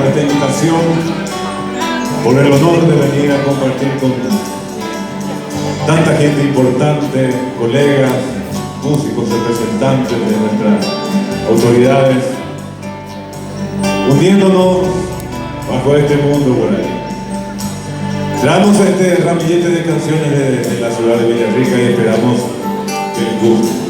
por esta invitación, por el honor de venir a compartir con tanta gente importante, colegas, músicos, representantes de nuestras autoridades, uniéndonos bajo este mundo por ahí. Traemos este ramillete de canciones de la ciudad de Villarrica y esperamos que les guste.